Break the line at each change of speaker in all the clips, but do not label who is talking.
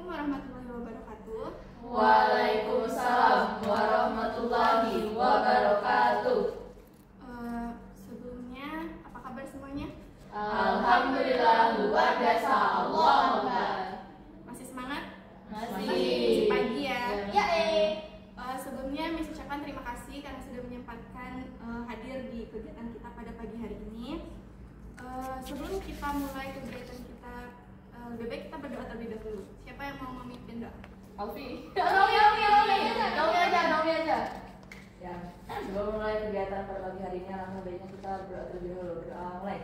warahmatullahi wabarakatuh.
Waalaikumsalam warahmatullahi wabarakatuh.
Sebelumnya, apa kabar semuanya?
Alhamdulillah luar biasa. Allah Akbar.
Masih semangat?
Masih
pagi ya?
Ya
Sebelumnya, Miss ucapkan terima kasih karena sudah menyempatkan hadir di kegiatan kita pada pagi hari ini. Sebelum kita mulai kegiatan kita, lebih baik kita berdoa terlebih dahulu. Siapa yang mau memimpin doa?
Alfi. Naomi aja. Ya, sebelum mulai kegiatan pada pagi hari ini, alangkah baiknya kita berdoa terlebih dahulu. Doa mulai.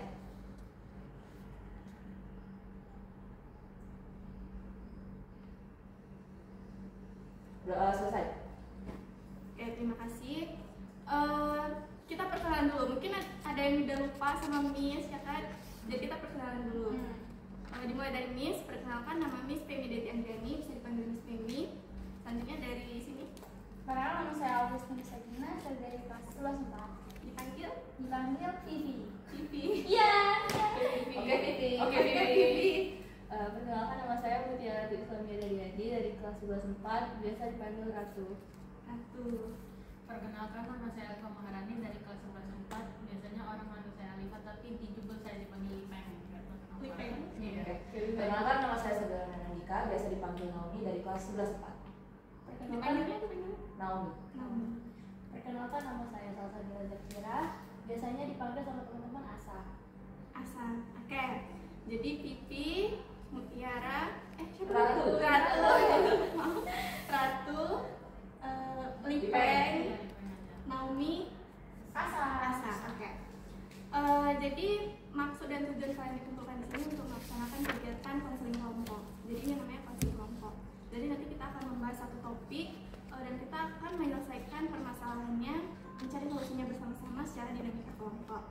Doa selesai.
Oke, terima kasih. Kita perkenalan dulu. Mungkin ada yang udah lupa sama Miss ya kan? Jadi kita perkenalan dulu. Dimulai dari Miss, perkenalkan nama Miss Femi Deti Anggani, bisa dipanggil Miss Femi. Selanjutnya dari sini.
Perkenalkan nama saya Augustin Sakina, saya dari kelas 11
Dipanggil
Vivi.
Vivi.
Iya.
Oke, Vivi.
Vivi.
Perkenalkan nama saya Mutiara Ratu Islamia Daryadi dari kelas 11/4, biasa dipanggil Ratu.
Perkenalkan nama saya Alfa Maharani dari kelas 11/4. Biasanya orang manggil saya Alifah, tapi di Jubel saya dipanggil Lipeng.
Lipeng.
Iya.
Perkenalkan nama saya Saudara Nandika, biasa dipanggil Naomi dari kelas 11/4.
Dipanggilnya
Naomi.
Perkenalkan nama saya Salsabila Zakira, biasanya dipanggil sama teman-teman Asa.
Oke. Jadi Vivi, Mutiara,
Ratu.
Ratu, Lipeng, Naomi, Asa. Oke. Jadi maksud dan tujuan kalian dikumpulkan di sini untuk melaksanakan kegiatan konseling kelompok. Jadi ini namanya konseling kelompok. Jadi nanti kita akan membahas satu topik dan kita akan menyelesaikan permasalahannya, mencari solusinya bersama-sama secara dinamika kelompok.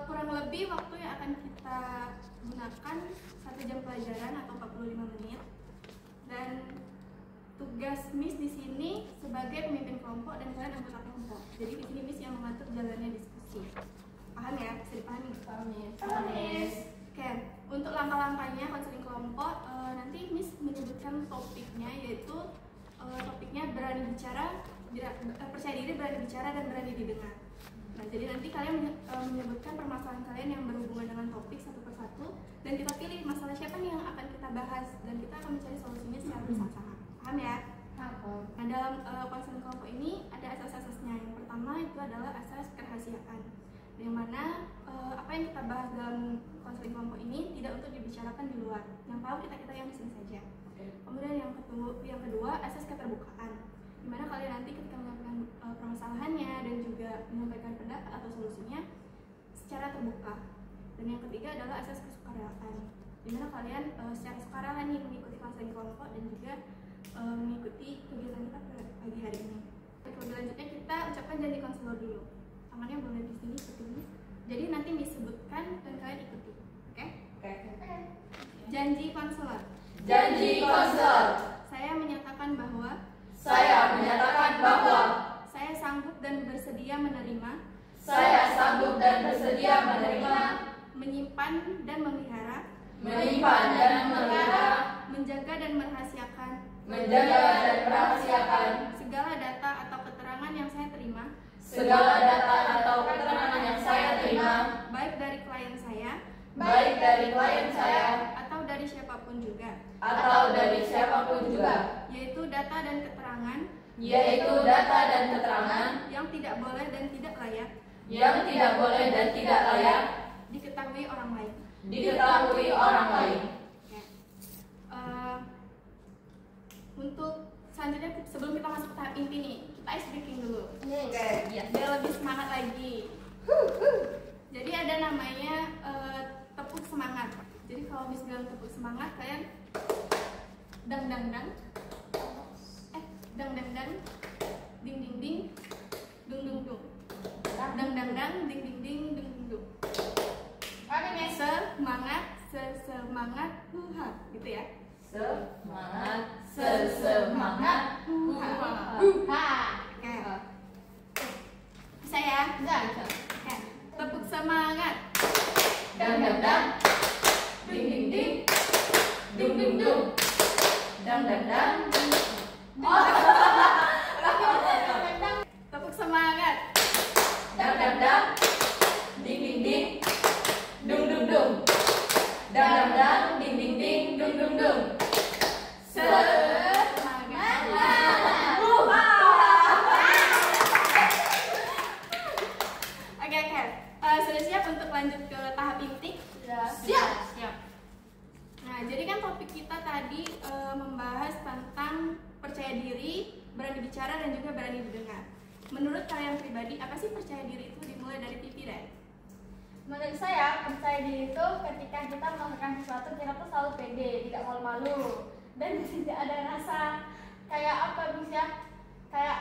Kurang lebih waktu yang akan kita gunakan 1 jam pelajaran atau 45 menit. Dan tugas Miss di sini sebagai pemimpin kelompok dan kalian anggota kelompok. Jadi di sini Miss yang mengatur jalannya diskusi. Paham ya? Bisa dipahami?
Paham, Miss.
Oke, untuk langkah-langkahnya konseling kelompok nanti Miss menyebutkan topiknya, yaitu topiknya berani bicara, percaya diri, berani bicara, dan berani didengar. Nah, jadi nanti kalian menyebutkan permasalahan kalian yang berhubungan dengan topik satu persatu, dan kita pilih masalah siapa nih yang akan kita bahas, dan kita akan mencari solusinya secara bersama-sama. Paham ya? Nah, dalam konseling kelompok ini ada asas-asasnya. Yang pertama itu adalah asas kerahasiaan, yang mana apa yang kita bahas dalam konseling kelompok ini tidak untuk dibicarakan di luar. Yang tahu kita yang di sini saja. Kemudian yang kedua asas keterbukaan, di mana kalian nanti ketika menyampaikan permasalahannya dan juga menyampaikan pendapat atau solusinya secara terbuka. Dan yang ketiga adalah asas kesukarelaan, di mana kalian secara sukarela nih mengikuti konseling kelompok dan juga mengikuti kegiatan kita pada pagi hari ini. Lebih lanjutnya kita ucapkan janji konselor dulu. Tangannya boleh di sini seperti ini. Jadi nanti disebutkan dan kalian ikuti. Oke? Janji konselor. Saya menyatakan bahwa saya sanggup dan bersedia menerima, menyimpan dan memelihara, menjaga dan merahasiakan segala data atau keterangan yang saya terima, baik dari klien saya atau dari siapapun juga, yaitu data dan keterangan yang tidak boleh dan tidak layak diketahui orang lain. Oke. Untuk selanjutnya, sebelum kita masuk ke tahap inti nih, kita ice breaking dulu. Biar lebih semangat lagi. Jadi ada namanya tepuk semangat. Jadi kalau Miss bilang tepuk semangat, kalian dang dang dang, ding ding ding, dung dung dung, dang dang dang, ding ding ding, dung dung dung. Semangat, gitu ya.
Semangat.
Oke. Bisa ya? Oke. Tepuk semangat.
Dang dang dang, ding ding ding, dung dung dung. Dang dang dang.
Tepuk semangat.
Dang dang dang. Ding ding ding. Dung dung dung. Dang dang dang. Ding ding ding. Dung dung dung.
Semangat. Oke. Sudah siap untuk lanjut ke tahap inti?
Siap.
Siap.
Nah, jadi kan topik kita tadi membahas tentang percaya diri, berani bicara, dan juga berani didengar. Menurut kalian pribadi, apa sih percaya diri itu? Dimulai dari Pipi deh.
Menurut saya, percaya diri itu ketika kita melakukan sesuatu, kita tuh selalu pede, tidak malu-malu, dan tidak ada rasa kayak apa bisa kayak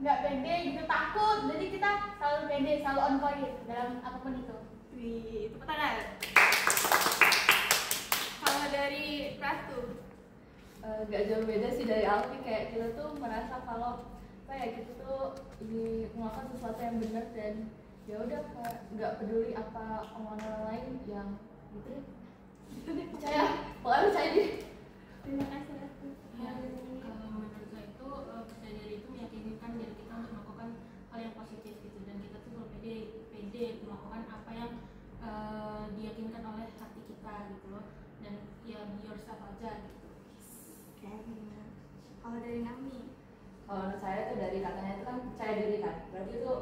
nggak pede gitu, takut. Jadi kita selalu pede, selalu on point dalam apapun itu.
Wih, tepuk tangan. Kalau dari Ratu,
Gak jauh beda sih dari Alfi, kayak kita tuh merasa kalau kayak kita tuh ini melakukan sesuatu yang benar dan ya udah nggak peduli apa omongan orang lain yang gitu deh. Percaya, pokoknya percaya deh.
Terima kasih Ratu.
Ya, kalau menurut saya itu percaya diri itu meyakinkan diri kita untuk melakukan hal yang positif gitu, dan kita tuh selalu pede melakukan apa yang diyakinkan oleh hati kita gitu loh, dan ya be yourself aja gitu.
oke. Kalau dari Nami,
Kalau menurut saya tuh dari katanya itu kan percaya diri kan, berarti itu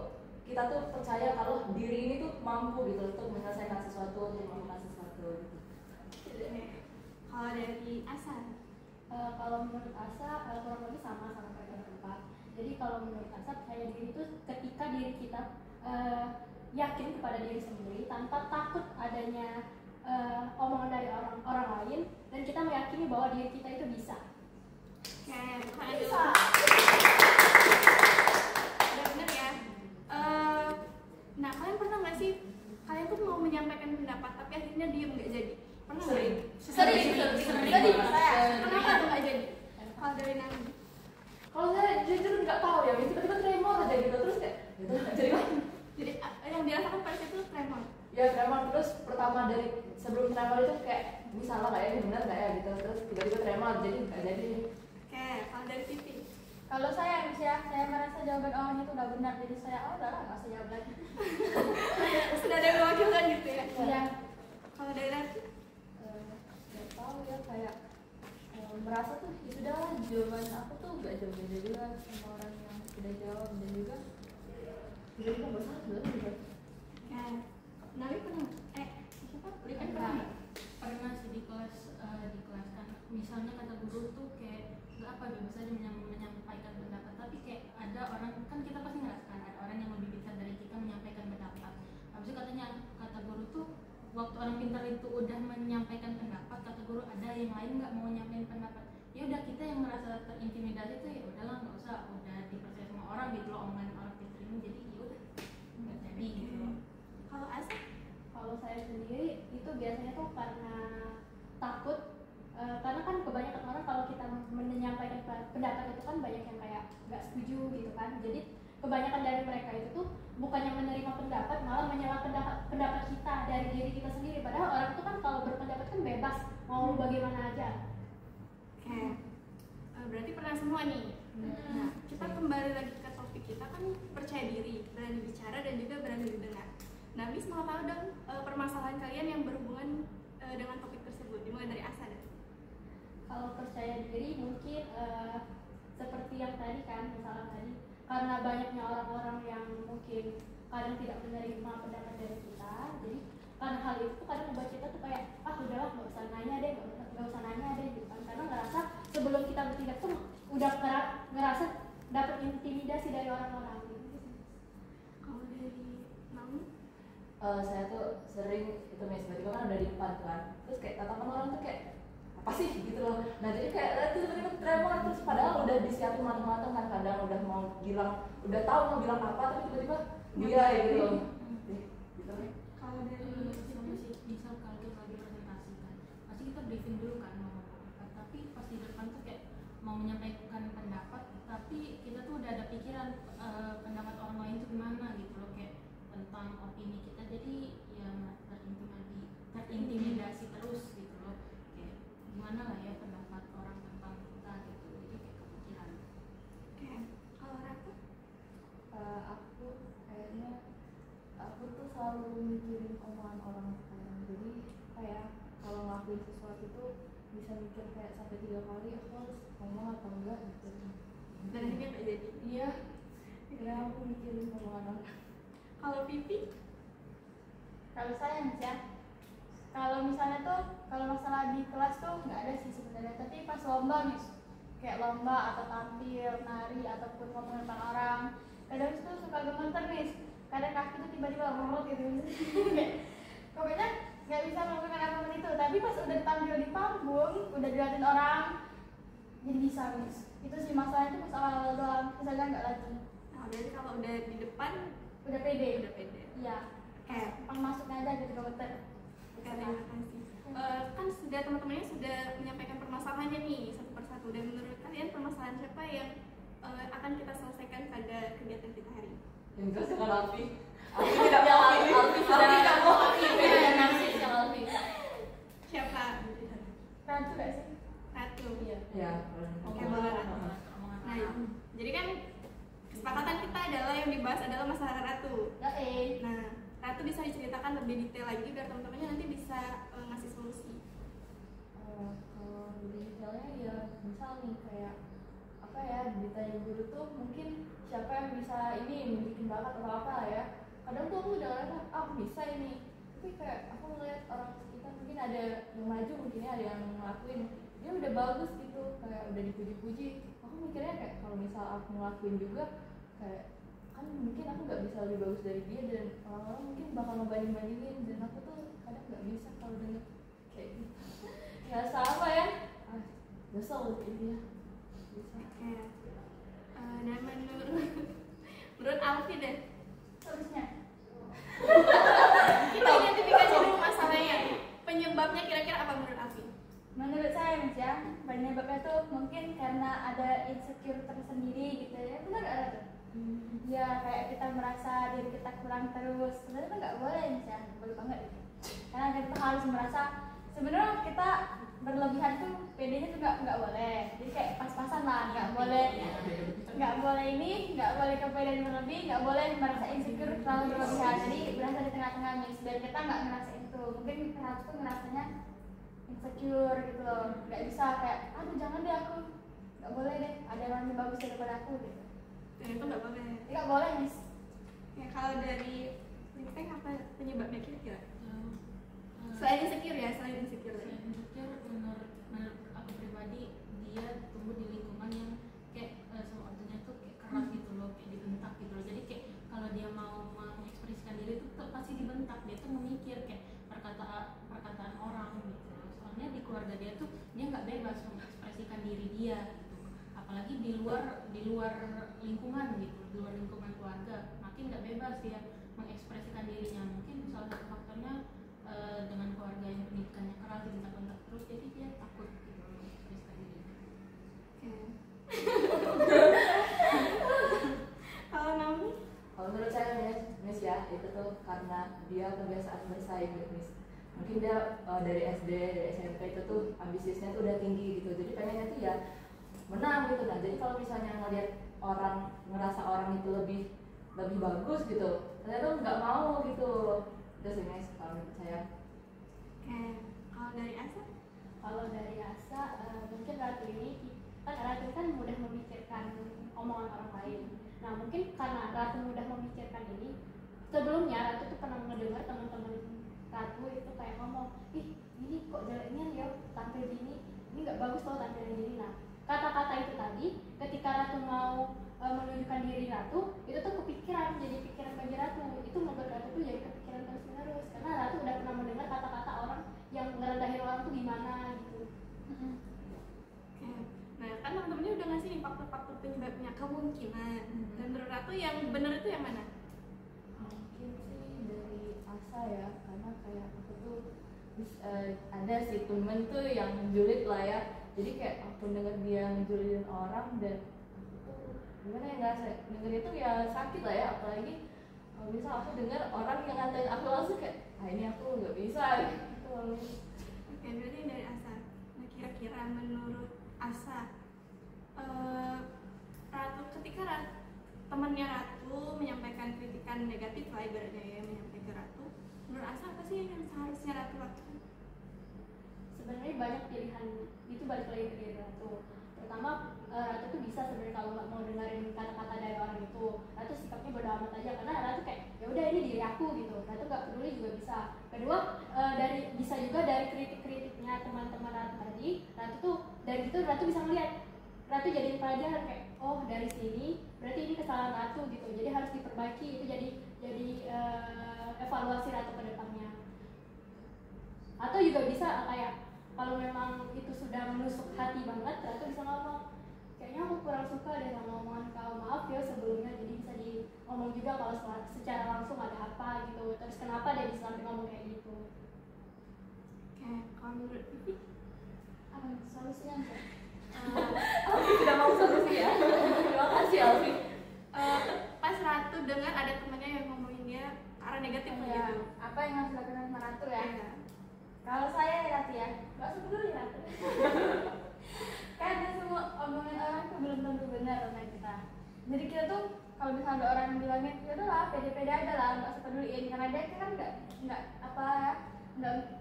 kita tuh percaya kalau diri ini tuh mampu gitu untuk menyelesaikan sesuatu, untuk melakukan sesuatu gitu.
oke. Kalau dari Asa,
Kalau menurut Asa kurang lebih sama kayak tempat. Jadi kalau menurut Asa percaya diri itu ketika diri kita yakin kepada diri sendiri tanpa takut adanya omongan dari orang lain, dan kita meyakini bahwa diri kita itu bisa.
oke, udah bener ya. Nah, kalian pernah nggak sih kalian tuh mau menyampaikan pendapat tapi akhirnya diem nggak jadi? Pernah nggak?
Sering.
Kenapa tuh nggak jadi? Kalau dari Nami,
Kalau saya jujur nggak tahu ya, tiba-tiba tremor aja gitu, terus kayak gitu nggak jadi lagi.
jadi yang dirasakan pada itu tremor.
Ya tremor, terus pertama dari sebelum tremor itu kayak ini salah nggak ya, ini benar nggak ya gitu, terus tiba-tiba tremor jadi nggak jadi.
Oke, kalau dari Pipi,
Kalau saya saya merasa jawaban orang itu udah benar, jadi saya udahlah nggak usah jawab lagi.
sudah ada yang mewakilkan gitu ya?
Ya.
Kalau dari Ratu,
Nggak tahu ya, kayak merasa tuh ya sudah jawaban aku tuh nggak jauh beda juga sama orang yang sudah jawab, dan juga tiba-tiba nggak salah juga gitu.
oke. Nami pernah? Siapa? Ulika pernah nggak?
Pernah sih di kelas kan misalnya kata guru tuh kayak nggak apa biasa aja menyampaikan pendapat, tapi kayak ada orang, kan kita pasti ngerasakan ada orang yang lebih pintar dari kita menyampaikan pendapat. Habis itu katanya kata guru tuh waktu orang pintar itu udah menyampaikan pendapat, kata guru ada yang lain nggak mau nyampein pendapat, ya udah kita yang merasa terintimidasi tuh ya udahlah nggak usah, udah dipercaya sama orang gitu loh omongan orang pintar ini, jadi ya udah nggak jadi gitu loh.
Kalau Asa,
Kalau saya sendiri itu biasanya tuh karena takut, karena kan kebanyakan orang kalau kita menyampaikan pendapat itu kan banyak yang kayak nggak setuju gitu kan. Jadi kebanyakan dari mereka itu tuh bukannya menerima pendapat, malah menyela pendapat kita dari diri kita sendiri. Padahal orang itu kan kalau berpendapat kan bebas, mau bagaimana aja.
oke. Berarti pernah semua nih. Nah, kita kembali lagi ke topik kita kan percaya diri, berani bicara, dan juga berani didengar. Nah, Miss mau tahu dong permasalahan kalian yang berhubungan dengan topik tersebut. Dimulai dari Asa deh.
Kalau percaya diri mungkin seperti yang tadi kan, misalnya tadi karena banyaknya orang-orang yang mungkin kadang tidak menerima pendapat dari kita, jadi karena hal itu tuh kadang membuat kita tuh kayak udahlah nggak usah nanya deh, nggak usah nanya deh gitu kan, karena ngerasa sebelum kita bertindak tuh udah ngerasa dapat intimidasi dari orang-orang gitu.
Kalau dari Nami,
Saya tuh sering itu nih, tiba-tiba kan udah di depan kan, terus kayak tatapan orang tuh kayak apa sih gitu loh. Nah jadi kayak tiba-tiba tremor, terus padahal udah disiapin matang-matang kan, kadang udah mau bilang, udah tahu mau bilang apa, tapi tiba-tiba dia ya gitu loh. Gitu.
kalau dari
Sama sih, misal kalau kita lagi presentasi kan pasti kita briefing dulu kan mau ngomong apa, tapi pas di depan tuh kayak mau menyampaikan pendapat, tapi kita tuh udah ada pikiran pendapat orang lain tuh gimana gitu loh, kayak tentang opini kita, jadi ya terintimidasi terus gitu loh, kayak gimana lah ya pendapat
ngelakuin sesuatu tuh bisa mikir kayak sampai 3 kali aku harus ngomong atau enggak gitu.
Dan akhirnya nggak jadi.
Iya, karena aku mikirin omongan orang.
Kalau Pipi?
Kalau saya ya, kalau misalnya tuh kalau masalah di kelas tuh nggak ada sih sebenarnya, tapi pas lomba nih, kayak lomba atau tampil, nari ataupun ngomong tentang orang, kadang tuh suka gemeter nih, kadang kaki tuh tiba-tiba ngomong gitu, kayak pokoknya nggak bisa melakukan apapun itu, tapi pas udah tampil di panggung, udah diliatin orang, jadi bisa nih. Itu sih masalahnya tuh pas awal-awal doang, misalnya nggak lagi.
Nah, berarti kalau udah di depan
Udah pede.
udah pede.
Iya.
Kayak
Pas masuknya aja gitu gemeter.
terima kasih. Kan sudah teman-temannya sudah menyampaikan permasalahannya nih satu persatu. Dan menurut kalian permasalahan siapa yang akan kita selesaikan pada kegiatan kita hari ini?
Yang jelas dengan Alfi. Alfi tidak mau Alfi. Alfi tidak mau Alfi. Beda narsis yang Alfi.
Siapa?
Ratu nggak sih?
Ratu.
Iya. Iya.
Oke, boleh. Nah, jadi kan kesepakatan kita adalah yang dibahas adalah masalah Ratu. Nah, Ratu bisa diceritakan lebih detail lagi biar teman-temannya nanti bisa ngasih solusi.
Kalau detailnya ya misal nih kayak apa ya, ditanya guru tuh mungkin siapa yang bisa ini bikin bakat atau apa lah ya. Kadang tuh aku udah ngerasa aku bisa ini, tapi kayak aku ngeliat orang sekitar mungkin ada yang maju, mungkin ada yang ngelakuin dia udah bagus gitu, kayak udah dipuji-puji. Aku mikirnya kayak kalau misal aku ngelakuin juga kayak kan mungkin aku nggak bisa lebih bagus dari dia, dan orang-orang mungkin bakal ngebanding-bandingin, dan aku tuh kadang nggak bisa kalau denger kayak gitu. Nggak sama ya, nyesel kayak dia. Bisa.
Oke. Dan menurut Alfi deh,
Terusnya.
kita identifikasi dulu masalahnya. Penyebabnya kira-kira apa menurut Alfi?
Menurut saya Mas ya, penyebabnya tuh mungkin karena ada insecure tersendiri gitu ya. Benar nggak Ratu? Ya kayak kita merasa diri kita kurang terus. Sebenarnya itu nggak boleh Mas ya, boleh banget gitu. Karena kita harus merasa sebenarnya kita berlebihan tuh pedenya tuh nggak boleh. Jadi kayak pas-pasan lah, nggak boleh ini, nggak boleh kepedean berlebih, nggak boleh merasa insecure terlalu berlebihan. Jadi berasa di tengah-tengah Miss, dan kita nggak ngerasain itu. Mungkin Ratu tuh ngerasanya insecure gitu loh, nggak bisa kayak aduh jangan deh aku, nggak boleh deh ada yang lebih bagus daripada aku gitu.
Dan itu nggak boleh.
Nggak boleh Miss.
Ya, kalau dari Linteng apa penyebabnya kira-kira? Selain insecure ya, selain insecure.
menurut aku pribadi, dia tumbuh di lingkungan yang kayak semuanya tuh kayak keras gitu loh, kayak dibentak gitu loh. Jadi kayak kalau dia mau mengekspresikan diri tuh pasti dibentak. Dia tuh memikir kayak perkataan orang gitu. Soalnya di keluarga dia tuh dia nggak bebas mengekspresikan diri dia gitu. Apalagi di luar lingkungan gitu, di luar lingkungan keluarga, makin nggak bebas dia mengekspresikan dirinya. Mungkin salah satu faktornya dengan keluarga yang pendidikannya keras, dibentak-bentak terus, jadi dia takut gitu mengekspresikan dirinya.
Kalau Naomi?
Kalau menurut saya Miss ya, itu tuh karena dia kebiasaan bersaing gitu Miss. Mungkin dia dari SD, dari SMP itu tuh ambisiusnya tuh udah tinggi gitu, jadi pengennya tuh ya menang gitu. Nah jadi kalau misalnya ngeliat orang, ngerasa orang itu lebih bagus gitu, ternyata nggak mau gitu. Itu sih Miss kalau menurut saya.
Kalau dari Asa?
Kalau dari Asa, mungkin Ratu ini kan mudah memikirkan omongan orang lain. Nah mungkin karena Ratu mudah memikirkan ini, sebelumnya Ratu tuh pernah mendengar teman-teman Ratu itu kayak ngomong, ih ini kok jeleknya ya tampil gini, ini nggak bagus loh tampil gini. Nah kata-kata itu tadi, ketika Ratu mau menunjukkan diri Ratu, itu tuh kepikiran, jadi pikiran bagi Ratu. Itu membuat Ratu tuh jadi kepikiran terus-menerus, karena Ratu udah pernah mendengar kata-kata orang yang ngerendahin orang tuh gimana gitu.
Nah kan teman-temannya udah ngasih nih faktor-faktor penyebabnya, kemungkinan. Dan menurut Ratu yang benar itu yang mana?
Mungkin sih dari Asa ya, karena kayak aku tuh ada sih temen tuh yang julid lah ya. Jadi kayak aku denger dia ngejulidin orang, dan aku tuh gimana ya, nggak denger itu ya sakit lah ya. Apalagi kalau misal aku denger orang yang ngatain aku langsung kayak ini aku nggak bisa gitu.
Oke, berarti dari Asa. Nah kira-kira menurut Asa, Ratu ketika temannya Ratu menyampaikan kritikan negatif lah ibaratnya ya, menyampaikan ke Ratu, menurut Asa apa sih yang seharusnya Ratu lakukan?
banyak pilihan, itu balik lagi ke diri Ratu. Pertama, Ratu tuh bisa sebenarnya kalau nggak mau dengerin kata-kata dari orang itu, Ratu sikapnya bodo amat aja karena Ratu kayak ya udah ini diri aku gitu, Ratu nggak peduli juga bisa. Kedua, bisa juga dari kritik-kritiknya teman-teman Ratu tadi, Ratu tuh dari itu Ratu bisa ngeliat, Ratu jadiin pelajaran kayak oh dari sini berarti ini kesalahan Ratu gitu, jadi harus diperbaiki. Itu jadi evaluasi Ratu ke depannya. Atau juga bisa kayak kalau memang itu sudah menusuk hati banget, Ratu bisa ngomong kayaknya aku kurang suka deh sama omongan kau, maaf ya sebelumnya. Jadi bisa ngomong juga kalau secara langsung ada apa gitu, terus kenapa dia bisa sampai ngomong kayak gitu.
Oke, kalau menurut Vivi
Apa solusinya enggak?
Alfi sudah mau solusi ya. Terima kasih Alfi.
Pas Ratu dengar ada temannya yang ngomongin dia arah negatif gitu.
Apa yang harus dilakukan sama Ratu ya?
Iya.
Kalau saya ya Ratu ya, nggak usah peduli Ratu. Karena semua omongan orang tuh belum tentu benar tentang kita. Jadi kita tuh kalau misalnya ada orang yang bilangin ya udahlah pede-pede aja lah, nggak usah peduliin karena dia kan nggak apa ya,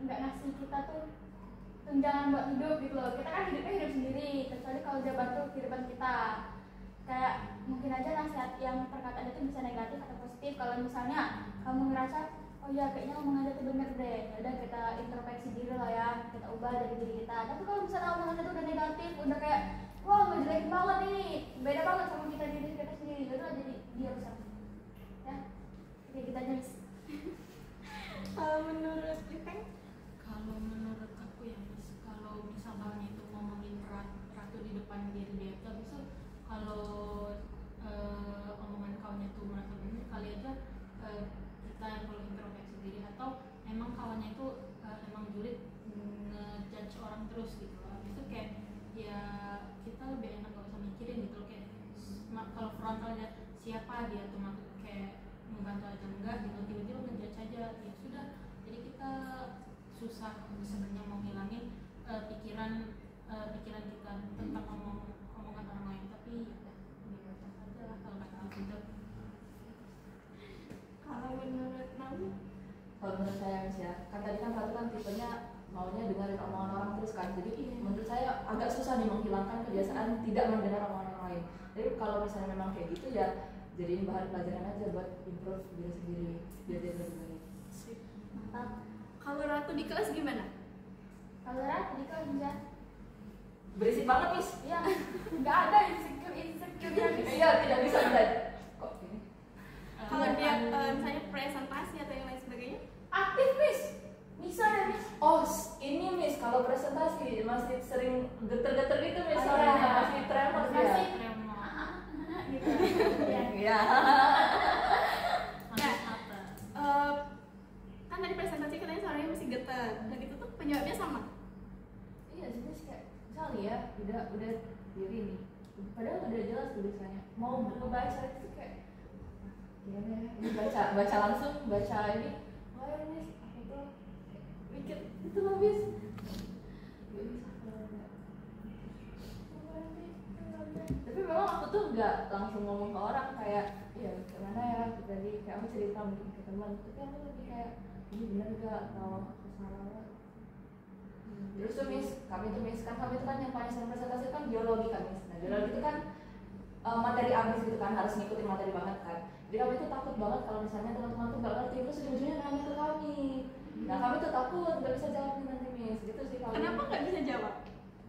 nggak ngasih kita tuh tunjangan buat hidup gitu loh. Kita kan hidupnya hidup sendiri, kecuali kalau dia bantu kehidupan kita. Kayak mungkin aja nasihat yang perkataan itu bisa negatif atau positif. Kalau misalnya kamu ngerasa oh iya kayaknya omongan itu bener deh, ya udah kita introspeksi diri lah ya, kita ubah dari diri kita. Tapi kalau misalnya omongan itu udah negatif, udah kayak wah ngejelek banget ini, beda banget sama diri kita sendiri, ya udah jadi diam sama ya, kayak kita aja.
Kalau menurut Ipeng,
Kalau menurut aku ya Miss, kalau misalnya itu ngomongin Ratu di depan diri dia itu bisa kalau omongan kaunya tuh merasa benar, kali aja kita yang perlu introspeksi diri, atau emang kawannya itu emang julid ngejudge orang terus gitu loh. Habis itu kayak ya kita lebih enak gak usah mikirin gitu loh, kayak kalau frontalnya siapa dia tuh maksud kayak membantu aja enggak gitu, tiba-tiba ngejudge aja ya sudah, jadi kita susah sebenarnya mau ngilangin pikiran kita tentang omongan orang lain. Tapi ya biasa aja lah kalau kata aku gitu.
kalau menurut Namu,
Kalau menurut saya Miss ya, kan tadi kan Ratu kan tipenya maunya dengerin omongan orang terus kan. Jadi menurut saya agak susah nih menghilangkan kebiasaan tidak mendengar omongan orang lain. Jadi kalau misalnya memang kayak gitu ya jadiin bahan pelajaran aja buat improve diri sendiri biar jadi lebih baik.
Mantap.
kalau Ratu di kelas gimana?
Kalau Ratu di kelas bisa
Berisik banget Miss.
ya nggak ada insecure yang
Iya tidak bisa kok ini.
Kalau dia misalnya presentasi atau yang lain sebagainya,
aktif Miss, bisa ya Miss.
Oh ini Miss, kalau presentasi masih sering geter-geter gitu Miss,
Oh,
soalnya
iya.
masih tremor dia.
Masih.
Tremor,
Gitu. Iya.
Iya.
masih kata.
kan tadi presentasi katanya suaranya masih getar, dan itu tuh penyebabnya sama.
Iya sih Miss, kayak misalnya ya udah diri nih, padahal udah jelas tulisannya mau ngebaca itu kayak gimana ya, ini baca langsung baca ini oh ya Miss aku tuh mikir itu loh Miss gak bisa kalau enggak. Tapi memang aku tuh nggak langsung ngomong ke orang kayak ya gimana ya tadi kayak aku cerita mungkin ke teman, tapi aku lebih kayak ini benar gak atau aku salah nggak. Terus tuh Miss, kami tuh kan yang paling sering presentasi kan biologi kan Miss. Nah biologi itu kan materi abis gitu kan, harus ngikutin materi banget kan. Jadi kami tuh takut banget kalau misalnya teman-teman tuh gak ngerti, terus ujung-ujungnya nanya ke kami. Nah kami tuh takut gak bisa jawab nanti Miss, gitu sih kalau.
Kenapa nggak bisa jawab?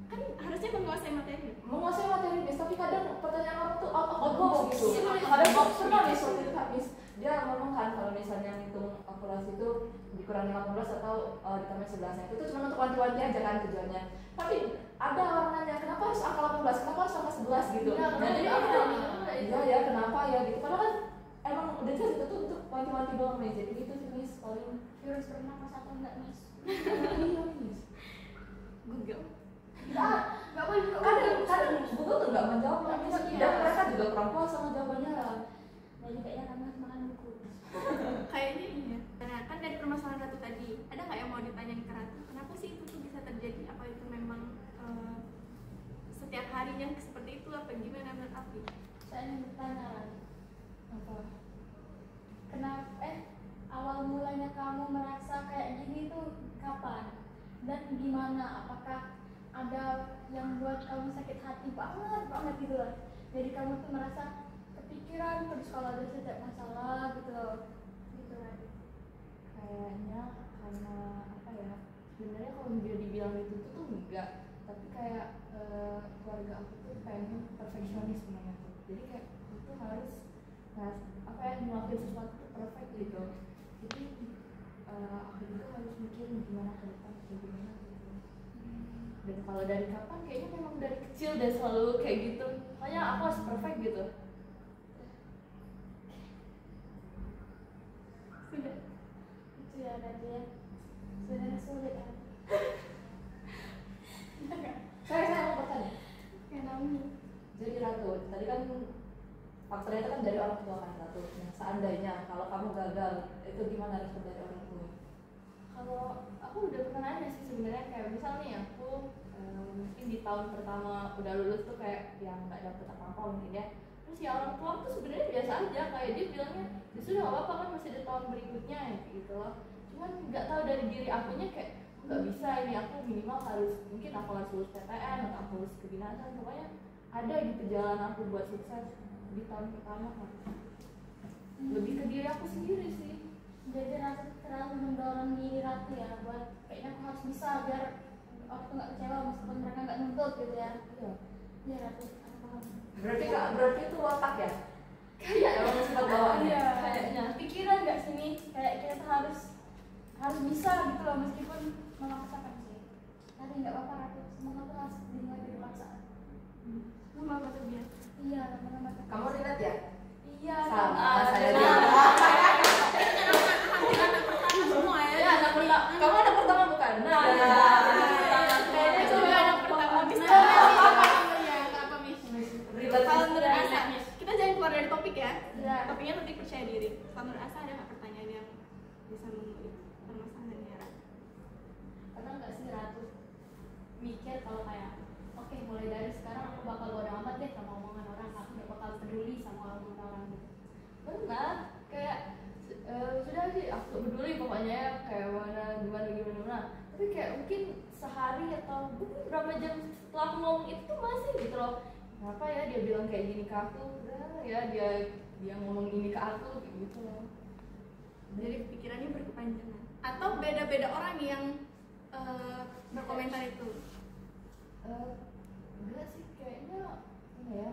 Kan harusnya menguasai materi.
Menguasai materi Miss, tapi kadang pertanyaan orang tuh out of the box gitu.
Iya,
Ada pernah Miss waktu itu Kak Miss, dia ngomong kan kalau misalnya ngitung akurasi itu dikurangi 18 atau ditambah 11 itu tuh cuma untuk wanti-wanti aja kan tujuannya. Tapi ada orang nanya kenapa harus angka 18, kenapa harus angka 11 gitu.
Iya,
Nah jadi
iya,
aku tuh
iya.
iya ya kenapa ya gitu. Padahal kan emang udah jelas itu tuh untuk wanti-wanti doang Miss. Jadi gitu sih Miss paling.
Virus bernapas atau enggak Miss?
Iya Miss.
Google.
Nggak boleh juga.
Kadang Google tuh nggak menjawab lah Miss.
Iya.
Dan mereka juga kurang puas sama jawabannya.
Jadi kayaknya kamu harus makan buku.
Kayaknya iya. Nah, kan dari permasalahan Ratu tadi, ada nggak yang mau ditanyain ke Ratu? Kenapa sih itu tuh bisa terjadi? Apa itu memang setiap harinya seperti itu? Apa gimana menurut Afi?
Saya ingin bertanya lagi.
Apa?
Kenapa awal mulanya kamu merasa kayak gini tuh kapan? dan gimana, apakah ada yang buat kamu sakit hati banget gitu loh, jadi kamu tuh merasa kepikiran terus kalau ada setiap masalah gitu loh, gitu kan.
Kayaknya karena apa ya, sebenarnya kalau dia dibilang itu tuh enggak, tapi kayak keluarga aku tuh pengen perfeksionis semuanya tuh, jadi kayak aku tuh harus apa ya, ngelakuin sesuatu tuh perfect gitu. Jadi aku juga harus mikir gimana ke depan kayak gimana gitu. Dan kalau dari kapan, kayaknya memang dari kecil dan selalu kayak gitu, makanya aku harus perfect gitu.
Sudah itu ya tadi ya, sudah sulit kan.
Saya mau bertanya.
Kayak Naomi.
Jadi Ratu, tadi kan faktornya itu kan dari orang tua kan Ratu. Nah, seandainya kalau kamu gagal, itu gimana respon dari orang tua? Kalau aku udah pernah nanya sih sebenarnya, kayak misal nih aku mungkin di tahun pertama udah lulus tuh kayak yang nggak dapet apa-apa mungkin ya. Terus ya orang tua tuh sebenarnya biasa aja, kayak dia bilangnya ya sudah nggak apa-apa kan, masih ada tahun berikutnya gitu loh. Cuman nggak tahu dari diri akunya kayak nggak bisa, ini aku minimal harus, mungkin aku harus lulus PTN atau aku harus kedinasan, pokoknya ada gitu jalan aku buat sukses di tahun pertama kan. Lebih ke diri aku sendiri sih.
Jadi Ratu terlalu mendorong diri Ratu ya, buat kayaknya aku harus bisa biar aku nggak kecewa meskipun mereka nggak nuntut gitu ya.
Iya.
Iya Ratu, aku paham.
Berarti itu otak ya? Kayak emang sifat bawaannya.
Iya.
Kayaknya.
Pikiran nggak sih nih, kayak kita tuh harus bisa gitu loh meskipun memaksakan sih. Tapi nggak apa-apa Ratu, semoga tuh harus dimulai dari paksaan.
Lama tuh biar.
Iya, lama-lama.
Kamu relate ya?
Iya.
Sama saya
juga.
juga.
Semua ya.
Ya, anak pertama. Kamu anak pertama bukan? Nah,
Kayaknya
Itu juga anak pertama. Miss,
Nah,
ya, apa Miss?
relate.
Kalau menurut Asa, kita jangan keluar dari topik ya.
Iya.
Topiknya tentang percaya diri. Kalau menurut Asa ada nggak pertanyaan yang bisa mengulik permasalahannya Ra?
Pernah nggak sih Ratu mikir kalau kayak oke, mulai dari sekarang aku bakal bodo amat deh sama omongan orang, aku nggak bakal peduli sama omongan orang gitu.
Benar, kayak sudah sih aku gak peduli pokoknya ya, kayak gimana. Tapi kayak mungkin sehari atau mungkin berapa jam setelah aku ngomong itu tuh masih gitu loh, kenapa ya dia bilang kayak gini ke aku, udah ya dia ngomong ini ke aku gitu loh.
Jadi pikirannya berkepanjangan. Atau beda-beda orang yang berkomentar itu.
Enggak sih, kayaknya apa ya,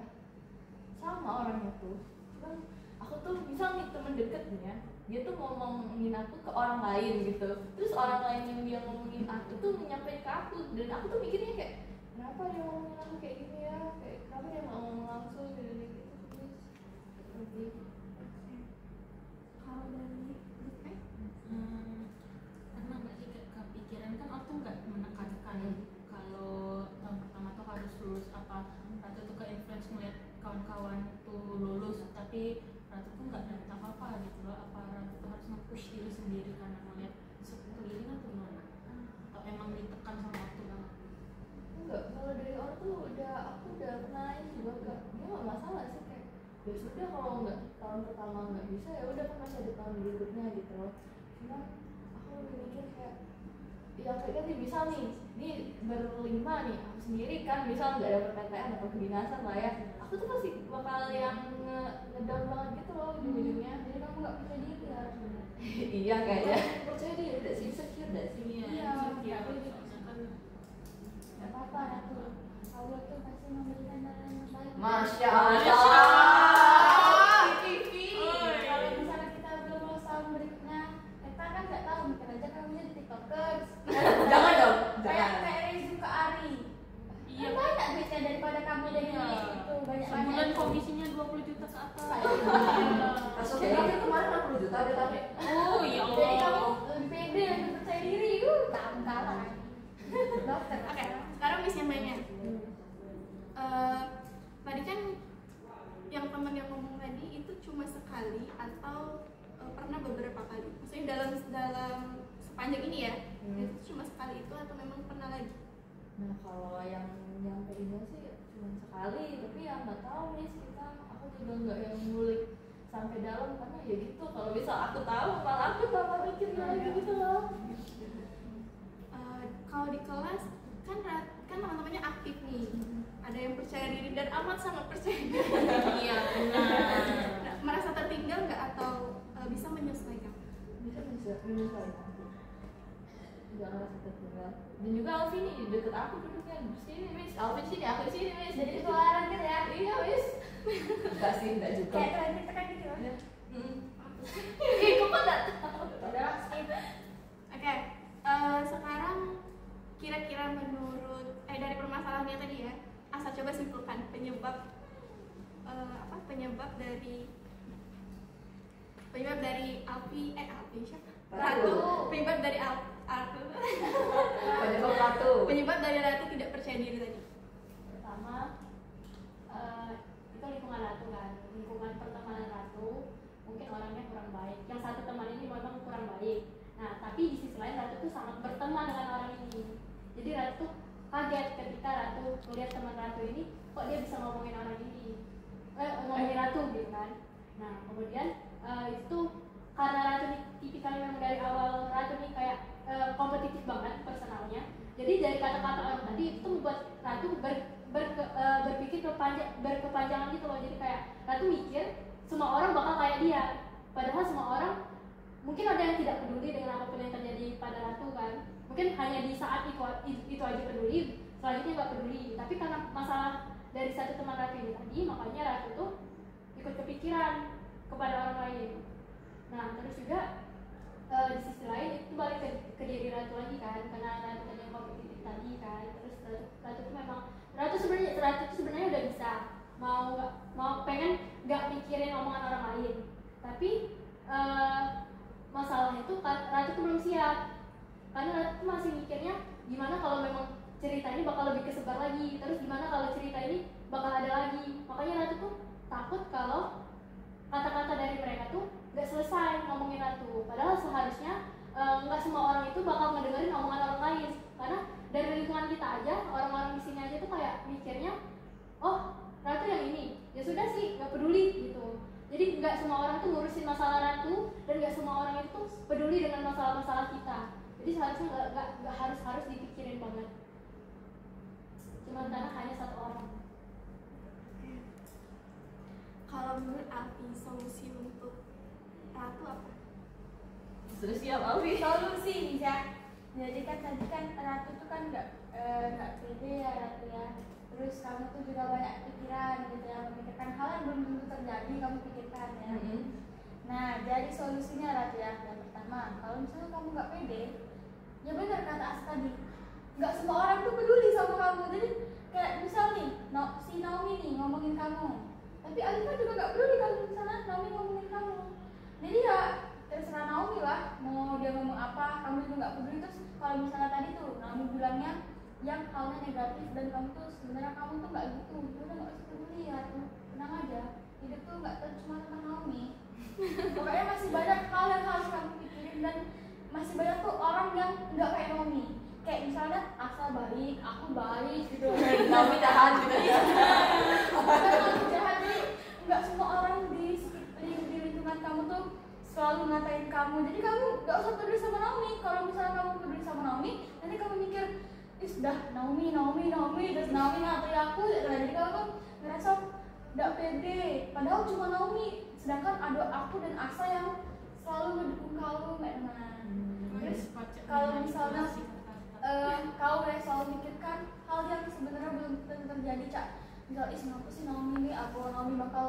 sama orangnya tuh. Cuman aku tuh misal nih temen deket nih ya, dia tuh ngomongin aku ke orang lain gitu, terus orang lain yang dia ngomongin aku tuh nyampein ke aku, dan aku tuh mikirnya kayak kenapa dia ngomongin aku kayak gini ya, kayak kenapa dia nggak ngomong langsung gitu terus lebih.
Kalau dari
Karena nggak sih kayak kepikiran kan aku nggak menekankan kalau tahun pertama tuh harus lulus apa, Ratu tuh ke influence ngeliat kawan-kawan tuh lulus tapi Ratu tuh nggak dapet apa-apa gitu loh, apa Ratu tuh harus nge-push diri sendiri karena ngeliat sekeliling atau gimana, atau emang ditekan sama waktu banget?
Enggak, kalau dari orang tuh aku udah pernah ini juga enggak, dia nggak masalah sih, kayak ya sudah kalau nggak tahun pertama nggak bisa ya udah kan masih ada tahun berikutnya gitu loh. Cuma aku lebih mikir kayak ya kayak tadi misal nih berlima nih, aku sendiri kan misal nggak dapet PTN atau kedinasan lah ya, aku tuh pasti bakal yang ngedown banget gitu loh ujung-ujungnya.
Jadi kamu nggak percaya diri ya sebenarnya.
Iya kayaknya percaya diri udah sih, insecure dah sih.
Iya,
insecure.
soalnya
kan
nggak apa-apa Ratu, Allah tuh pasti memberikan jalan yang terbaik.
Masya
Allah.
Kalau misalnya kita belum lulus tahun berikutnya, kita kan nggak tahu, mungkin aja kamu jadi tiktokers.
Jangan dong,
Kayak
jangan.
Rezu ke Ari.
Iya.
Kan banyak duitnya daripada kamu jadi
Iya.
itu banyak
sebulan komisinya 20 juta ke atas.
Kasus terakhir kemarin 60 juta dia tadi.
Oh ya Allah.
Jadi kamu lebih pede, lebih percaya diri, kamu kalah. Dokter.
Oke, sekarang Miss yang nanya. Tadi kan yang teman yang ngomong tadi itu cuma sekali atau pernah beberapa kali? Maksudnya dalam sepanjang ini ya, itu cuma sekali itu atau memang pernah lagi?
Nah kalau yang nyampeinnya sih cuma sekali, tapi ya nggak tahu nih aku juga nggak yang ngulik sampai dalam, karena ya gitu kalau bisa aku tahu malah aku tambah mikir lagi gitu loh.
kalau di kelas kan teman-temannya aktif nih, ada yang percaya diri dan amat sangat percaya diri.
Iya benar.
Nah, merasa tertinggal nggak atau bisa menyesuaikan?
Bisa menyesuaikan. Jangan merasa tertinggal. Dan juga Alvin nih deket aku duduknya sini Miss, Alvin sini, aku sini Miss.
Jadi ketularan gitu ya.
Iya Miss. Enggak sih, enggak juga.
Kayak keren gitu kan gitu.
Iya.
Ih, kok enggak tahu? Udah skip.
Oke, sekarang kira-kira menurut dari permasalahannya tadi ya, Asa coba simpulkan penyebab Alfi siapa?
Ratu.
Penyebab dari
Penyebab Ratu.
Penyebab dari Ratu tidak percaya diri tadi.
Pertama, itu lingkungan Ratu kan, lingkungan pertemanan Ratu mungkin orangnya kurang baik. Yang satu teman ini memang kurang baik. Nah, tapi di sisi lain Ratu tuh sangat berteman dengan orang ini. Jadi Ratu kaget ketika Ratu melihat teman Ratu ini, kok dia bisa ngomongin orang ini, ngomongin Ratu gitu kan. Nah, kemudian itu karena Ratu nih tipikalnya memang dari awal Ratu nih kayak kompetitif banget personalnya. Jadi dari kata-kata orang tadi itu membuat Ratu berpikir berkepanjangan gitu loh. Jadi kayak Ratu mikir semua orang bakal kayak dia, padahal semua orang mungkin ada yang tidak peduli dengan apapun yang terjadi pada Ratu kan. Mungkin hanya di saat itu aja peduli, selanjutnya nggak peduli. Tapi karena masalah dari satu teman Ratu ini tadi, makanya Ratu tuh ikut kepikiran kepada orang lain. Nah, terus juga di sisi lain itu balik ke diri Ratu lagi kan, karena Ratu tadi yang kompetitif tadi kan. Terus Ratu tuh memang Ratu sebenarnya udah bisa mau pengen nggak mikirin omongan orang lain, tapi masalahnya itu Ratu tuh belum siap, karena Ratu tuh masih mikirnya gimana kalau memang cerita ini bakal lebih kesebar lagi, terus gimana kalau cerita ini bakal ada lagi. Makanya Ratu tuh takut kalau kata-kata dari mereka tuh nggak selesai ngomongin Ratu, padahal seharusnya nggak semua orang itu bakal ngedengerin omongan orang lain. Karena dari lingkungan kita aja, orang-orang di sini aja tuh kayak mikirnya, oh Ratu yang ini, ya sudah sih nggak peduli gitu. Jadi nggak semua orang tuh ngurusin masalah Ratu, dan nggak semua orang itu peduli dengan masalah-masalah kita. Jadi seharusnya nggak harus dipikirin banget. Cuma karena hanya satu orang.
Kalau menurut Alfi, solusi untuk Ratu apa?
Sudah siap Alvin.
Solusi bisa. Jadi kan tadi kan Ratu tuh kan nggak pede ya Ratu ya. Terus kamu tuh juga banyak pikiran gitu ya, memikirkan hal yang belum tentu terjadi kamu pikirkan ya. Nah, jadi solusinya Ratu ya. Yang pertama, kalau misalnya kamu nggak pede, ya benar kata As tadi, nggak semua orang tuh peduli sama kamu. Jadi kayak misal nih, si Naomi nih ngomongin kamu, tapi Alifah juga nggak peduli kalau misalnya Naomi ngomongin kamu. Jadi ya terserah Naomi lah, mau dia ngomong apa, kamu juga nggak peduli. Terus kalau misalnya tadi tuh Naomi bilangnya yang halnya negatif dan kamu tuh sebenarnya kamu tuh nggak gitu, udah nggak usah peduli ya, tenang aja. Hidup tuh nggak cuma tentang Naomi. Pokoknya masih banyak hal yang harus kamu pikirin, dan masih banyak tuh orang yang nggak kayak Naomi. Kayak misalnya Asa baik, aku baik gitu.
Naomi jahat gitu ya.
Naomi jahat, jadi nggak semua orang di lingkungan kamu tuh selalu ngatain kamu. Jadi kamu nggak usah peduli sama Naomi. Kalau misalnya kamu peduli sama Naomi, nanti kamu mikir, sudah Naomi, terus Naomi ngatain aku. Jadi kamu ngerasa nggak pede. Padahal cuma Naomi. Sedangkan ada aku dan Asa yang selalu mendukung kamu, teman. Terus kalau misalnya kau kayak selalu mikirkan hal yang sebenarnya belum tentu terjadi, Cak. Misal, kenapa sih Naomi nih? Naomi bakal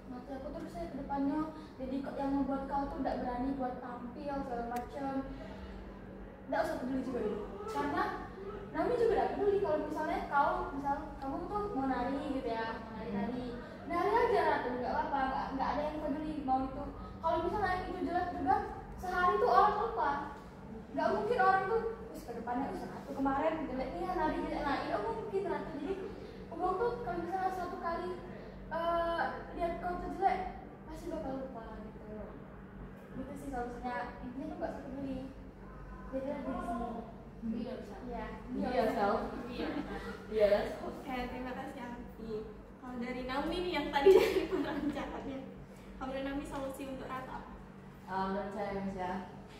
mati aku terus saya ke depannya. Jadi yang membuat kau tuh tidak berani buat tampil segala macam. Tidak usah peduli juga dulu. Karena Naomi juga tidak peduli kalau misalnya kamu tuh mau nari gitu ya, mau nari aja Ratu, nggak apa, nggak ada yang peduli mau itu. Kalau misalnya itu jelek juga, sehari tuh orang lupa. Nggak mungkin orang tuh ke depannya Ratu kemarin jeleknya nari jelek, nah itu mungkin Ratu. Jadi umum tuh kalau misalnya suatu kali lihat kau tuh jelek, pasti bakal lupa gitu. Gitu sih solusinya. Intinya tuh nggak usah peduli. Jadi lagi di sini.
Iya bisa.
Iya, Sal. Iya.
Oke, terima kasih Alfi. Kalau dari Naomi nih yang tadi dari perancangannya, kalau dari Naomi solusi untuk Ratu apa?
Menurut saya Miss ya,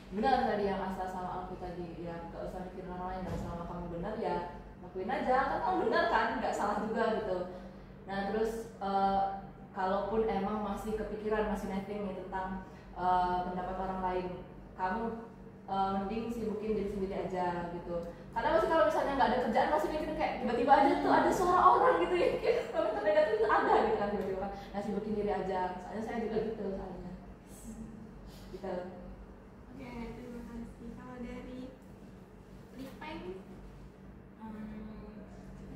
benar tadi yang Asa sama Alfi tadi, ya gak usah mikirin orang lain, dan selama kamu benar ya lakuin aja, kan kamu benar kan, nggak salah juga gitu. Nah terus kalaupun emang masih kepikiran, masih netting nih tentang pendapat orang lain, kamu mending sibukin diri sendiri aja gitu. Karena masih kalau misalnya nggak ada kerjaan masih mikir kayak tiba-tiba aja tuh ada suara orang gitu ya, komentar negatif itu ada gitu kan tiba-tiba kan. Nah sibukin diri aja, soalnya saya juga gitu soalnya. Gitu.
Oke, terima kasih. Kalau dari Lipeng,
itu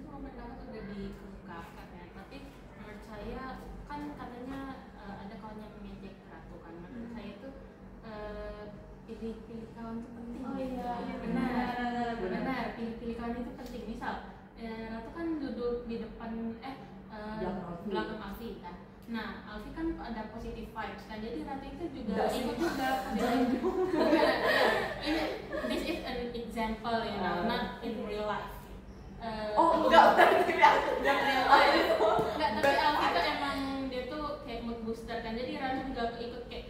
pendapat udah dikemukakan ya, tapi menurut saya kan katanya ada kawan yang mengejek Ratu kan, menurut saya tuh pilih kawan itu penting.
Oh
gitu.
iya,
benar, pilih kawan itu penting. Misal Ratu kan duduk di depan belakang Alfi kan. Nah, Alfi kan ada positive vibes kan, jadi Ratu itu juga ikut juga. Ini this is an example, you know, not in real life.
Enggak tapi
Enggak, tapi Alfi tuh emang dia tuh kayak mood booster kan, jadi Ratu juga ikut kayak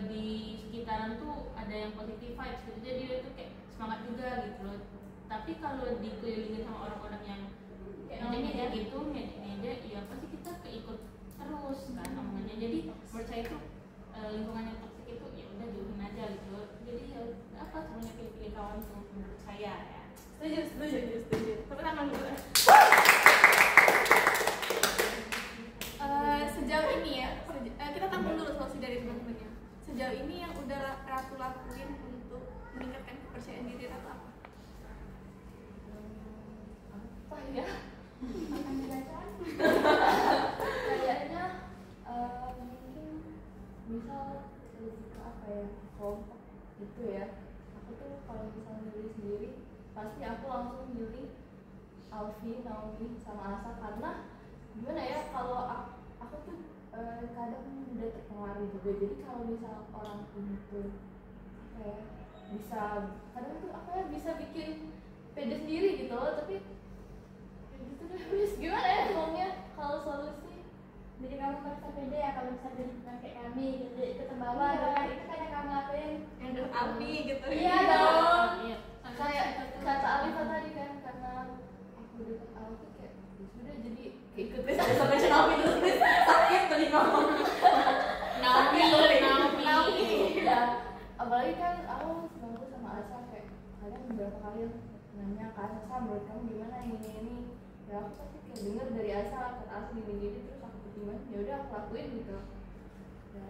di sekitaran tuh ada yang positive vibes gitu, jadi dia tuh kayak semangat juga gitu loh. Tapi kalau dikelilingi sama orang-orang yang kayak gitu, ngejek, ya pasti kita keikut terus kan omongannya. Jadi menurut saya tuh lingkungan yang toksik itu ya udah jauhin aja gitu. Jadi ya apa, semuanya pilih-pilih kawan tuh menurut saya ya.
setuju. Tepuk tangan dulu. Sejauh ini ya, kita tampung dulu solusi dari teman-temannya. Sejauh ini yang udah Ratu lakuin untuk meningkatkan kepercayaan diri Ratu apa?
apa ya?
Akan bacaan. Kayaknya mungkin misal lebih ke apa ya, kelompok gitu ya. Aku tuh kalau misalnya milih sendiri pasti aku langsung milih Alfi, Naomi, sama Asa, karena gimana ya, kalau aku tuh kadang udah terpengaruh juga. Jadi kalau misal orang ini tuh kayak bisa kadang tuh apa ya, bisa bikin pede sendiri gitu loh, tapi gitu deh. Terus gimana ya ngomongnya, kalau solusi jadi kamu merasa pede ya kalau bisa jadi kayak kami gitu, jadi ikut terbawa dengan itu kan yang kamu lakuin
Yang dari Alfi gitu.
iya dong.
Iya.
Kayak kata Alif tadi kan, karena aku deket Alfi kayak ya sudah, jadi kayak ikut tes ada sampai Alfi terus sakit tadi ngomong Naomi ya. Apalagi kan aku sebangku sama Asa, kayak kadang beberapa kali nanya ke Asa, menurut kamu gimana ini ya, aku pasti kayak denger dari Asa, kata Asa gini terus aku pertimbang, ya udah aku lakuin gitu ya.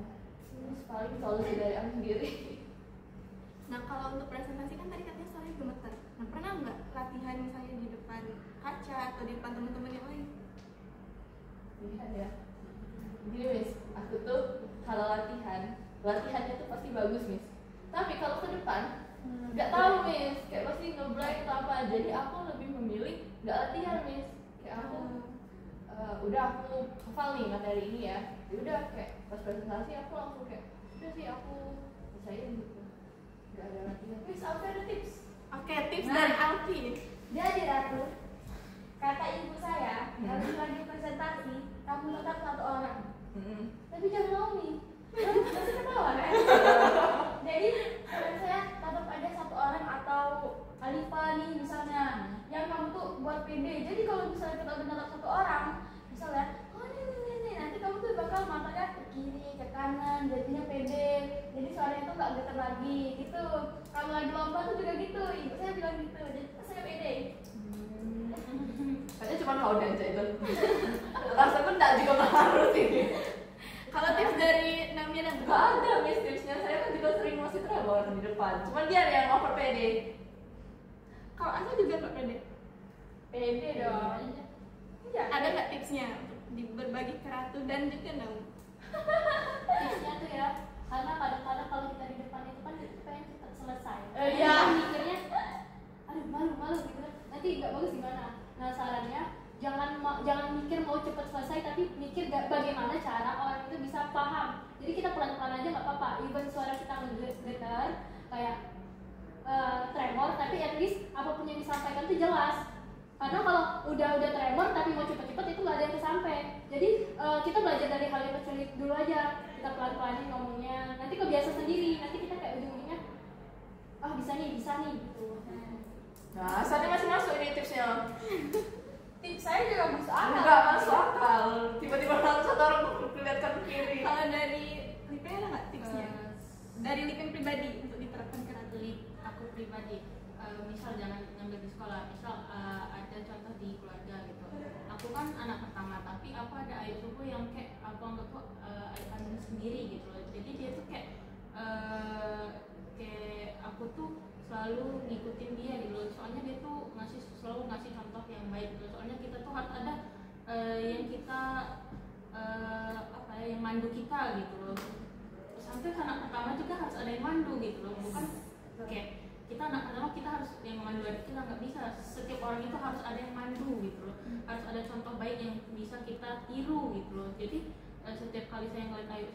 Ini paling solusi dari aku sendiri.
Nah, kalau untuk presentasi kan tadi katanya suaranya gemetar. Nah, pernah nggak latihan misalnya di depan kaca atau di depan teman-teman yang lain?
Lihat ya. Jadi Miss, aku tuh kalau latihannya tuh pasti bagus Miss. Tapi kalau ke depan nggak tahu Miss, kayak pasti ngeblank atau apa. Jadi aku lebih memilih nggak latihan Miss. Kayak aku udah aku hafal nih materi ini ya. Ya udah kayak pas presentasi aku langsung kayak udah sih aku percayain gitu. Nggak ada latihan. Miss, aku ada tips.
Oke, tips
Nah.
dari Alfi.
Jadi Ratu, kata ibu saya, kalau lagi presentasi, kamu tetap satu orang, tapi jangan Naomi. Kamu pasti ketawa kan? Jadi saran saya tetap ada satu orang atau Alifa nih misalnya, yang kamu tuh buat pede. Jadi kalau misalnya kita udah tetap satu orang, misalnya, oh ini, nanti kamu tuh bakal matanya ke kiri, ke kanan, jadinya pede. Jadi suaranya tuh nggak getar lagi gitu. Kalau lagi lomba tuh juga gitu, ibu saya bilang gitu. Jadi saya pede.
Kayaknya cuma kau aja itu. Rasa pun enggak juga pengaruh sih.
Kalau tips dari Naomi dan
Gak ada Miss tipsnya, saya kan juga sering masih travel di depan. Cuman dia yang over pede.
kalau Asa juga nggak pede.
Pede dong. Iya.
Ada nggak tipsnya untuk berbagi ke Ratu dan juga Naomi?
Tipsnya tuh ya, karena kadang-kadang kalau kita di depan itu kan kita pengen cepat selesai.
Iya.
Kita mikirnya, aduh malu gitu kan. Nanti nggak bagus gimana? Nah sarannya jangan mikir mau cepat selesai, tapi mikir bagaimana cara orang itu bisa paham. Jadi kita pelan-pelan aja nggak apa-apa. Even suara kita ngegetar kayak tremor, tapi at least apapun yang disampaikan itu jelas. Karena kalau udah tremor tapi mau cepet-cepet itu nggak ada yang kesampai. Jadi kita belajar dari hal yang kecil dulu aja, kita pelan-pelanin ngomongnya, nanti kebiasa sendiri, nanti kita kayak ujung-ujungnya bisa nih gitu.
Nah, saatnya masih masuk ini tipsnya.
Tips saya juga masuk akal.
Enggak masuk akal. Tiba-tiba satu orang kelihatan kiri.
Kalau dari Lipin ada nggak tipsnya? Dari Lipin pribadi untuk diterapkan ke Ratu.
Aku pribadi, misal jangan ngambil di sekolah, misal ada contoh di keluarga gitu. Aku kan anak pertama, tapi aku ada ayah sepupu yang kayak aku anggap tuh ayah kandung sendiri gitu loh. Jadi dia tuh kayak aku tuh selalu ngikutin dia gitu loh. Soalnya dia tuh selalu ngasih contoh yang baik gitu. Soalnya kita tuh harus ada yang kita yang mandu kita gitu loh. Sampai anak pertama juga harus ada yang mandu gitu loh, bukan kayak kita anak pertama kita harus yang memandu adik kita, nggak bisa. Setiap orang itu harus ada yang mandu gitu loh, harus ada contoh baik yang bisa kita tiru gitu loh. Jadi setiap kali saya ngeliat ayah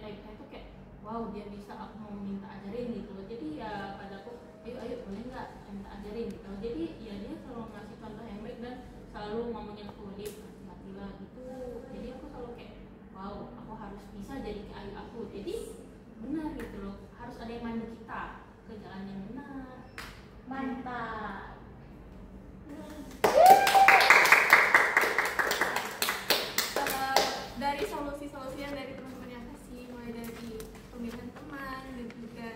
saya tuh kayak wow dia bisa, aku mau minta ajarin gitu loh. Jadi ya padaku ayo boleh nggak minta ajarin gitu loh. Jadi ya dia selalu ngasih contoh yang baik dan selalu ngomongin aku Lip hati-hati lah gitu. Jadi aku selalu kayak wow aku harus bisa jadi kayak ayah aku. Jadi benar gitu loh, harus ada yang mandu kita ke jalan yang benar.
Mantap.
Dari solusi-solusi yang dari teman-teman yang kasih, mulai dari pemilihan teman dan juga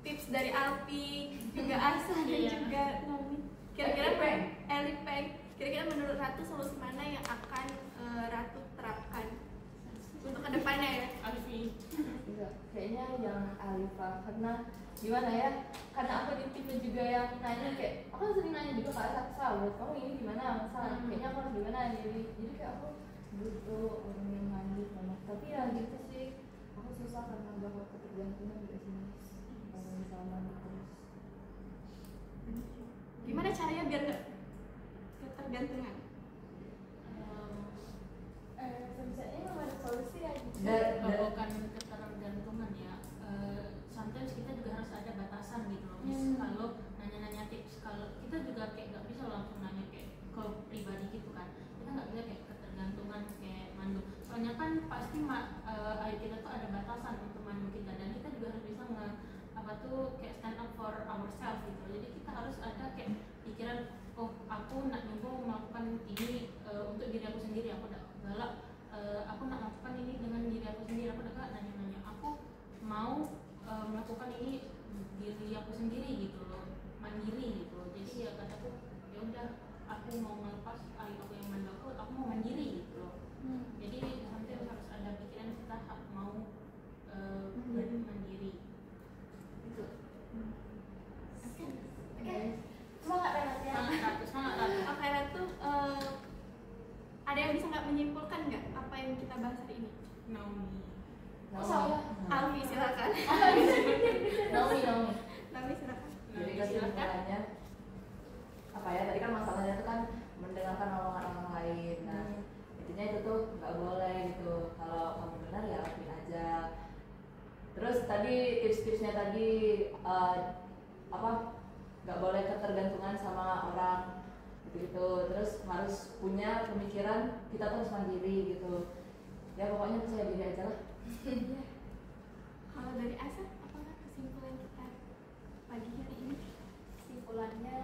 tips dari Alpi, juga Asa dan juga Naomi. Lipeng. Kira-kira menurut Ratu solusi mana yang akan Ratu terapkan untuk kedepannya ya?
Alfi. Kayaknya yang Alifa, karena gimana ya? Karena aku di tim juga yang nanya kayak, aku kan sering nanya juga ke Asa, buat kamu ini gimana? Kayaknya aku harus gimana? Jadi kayak aku butuh orang yang mandi banget. Tapi ya gitu sih, aku susah karena bahwa ketergantungan juga sini. Kalau misalnya mandi terus.
Gimana caranya biar nggak ketergantungan?
Sebenarnya memang ada solusi ya.
Bukan ketergantungan ya. Sometimes kita juga harus ada batasan gitu loh. Kalau nanya-nanya tips, kalau kita juga kayak nggak bisa langsung nanya kayak ke pribadi gitu kan. Kita nggak bisa kayak ketergantungan kayak mandu. Soalnya kan pasti ayo kita tuh ada batasan untuk mandu kita, dan kita juga harus bisa kayak stand up for ourselves gitu. Jadi kita harus ada kayak pikiran, oh aku nak nyoba melakukan ini untuk diri aku sendiri, aku udah galak. Aku nak melakukan ini dengan diri aku sendiri, aku udah gak nanya-nanya. Aku mau melakukan ini diri aku sendiri gitu loh, mandiri gitu loh. Jadi ya kataku ya udah aku mau melepas ayo aku yang mandu, aku mau mandiri gitu loh. Jadi nanti harus ada pikiran kita mau mandiri gitu.
Semangat ya.
Semangat Ratu.
Oke Ratu, ada yang bisa nggak menyimpulkan nggak apa yang kita bahas hari ini?
Naomi.
Alfi silakan.
Naomi.
Naomi silakan.
Jadi kesimpulannya apa ya? Tadi kan masalahnya itu kan mendengarkan omongan orang lain. Nah, intinya itu tuh nggak boleh gitu. Kalau kamu benar ya lakuin aja. Terus tadi tips-tipsnya tadi nggak boleh ketergantungan sama orang gitu. Terus harus punya pemikiran kita tuh harus mandiri gitu. Ya pokoknya percaya diri aja lah.
Kalau dari Asa, apa kesimpulan kita pagi hari ini?
Kesimpulannya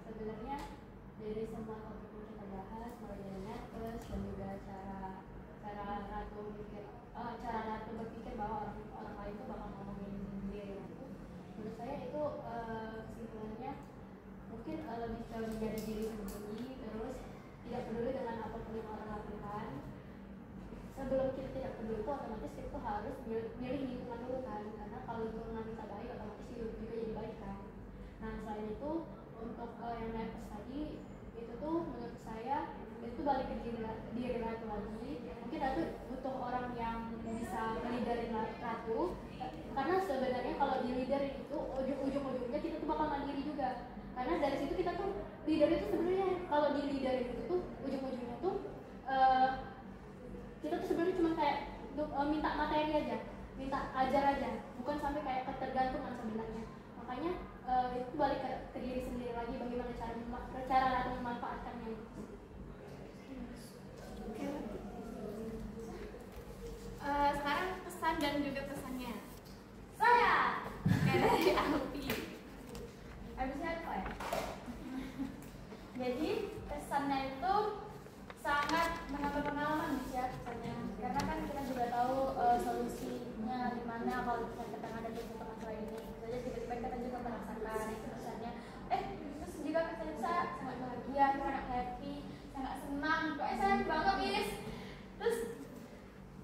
sebenarnya dari semua topik yang kita bahas, mulai dari nervous dan juga cara Ratu berpikir bahwa orang lain itu bakal ngomongin diri Ratu. Menurut saya itu kesimpulannya mungkin lebih ke menjadi diri sendiri, terus tidak peduli dengan apapun yang orang lakukan. Sebelum kita tidak peduli itu otomatis kita harus milih lingkungan dulu kan, karena kalau lingkungan kita baik otomatis hidup juga jadi baik kan. Nah selain itu untuk yang nervous tadi itu tuh menurut saya itu balik ke diri Ratu lagi. Mungkin Ratu butuh orang yang bisa meliderin Ratu, karena sebenarnya kalau di leaderin itu ujung-ujungnya kita tuh bakal mandiri juga. Karena dari situ kita tuh leader itu sebenarnya kalau di leaderin itu tuh ujung-ujungnya tuh kita tuh sebenarnya cuma kayak minta materi aja, minta ajar aja, bukan sampai kayak ketergantungan sebenarnya. Makanya itu balik ke diri sendiri lagi, bagaimana cara Jadi pesannya itu sangat menambah pengalaman Miss ya pesannya. Karena kan kita juga tahu solusinya di mana kalau misalnya kita ada di masalah ini. Jadi tiba-tiba kita juga merasakan itu pesannya. Terus juga kesannya saya sangat bahagia, sangat happy, sangat senang. Pokoknya saya bangga Miss. Terus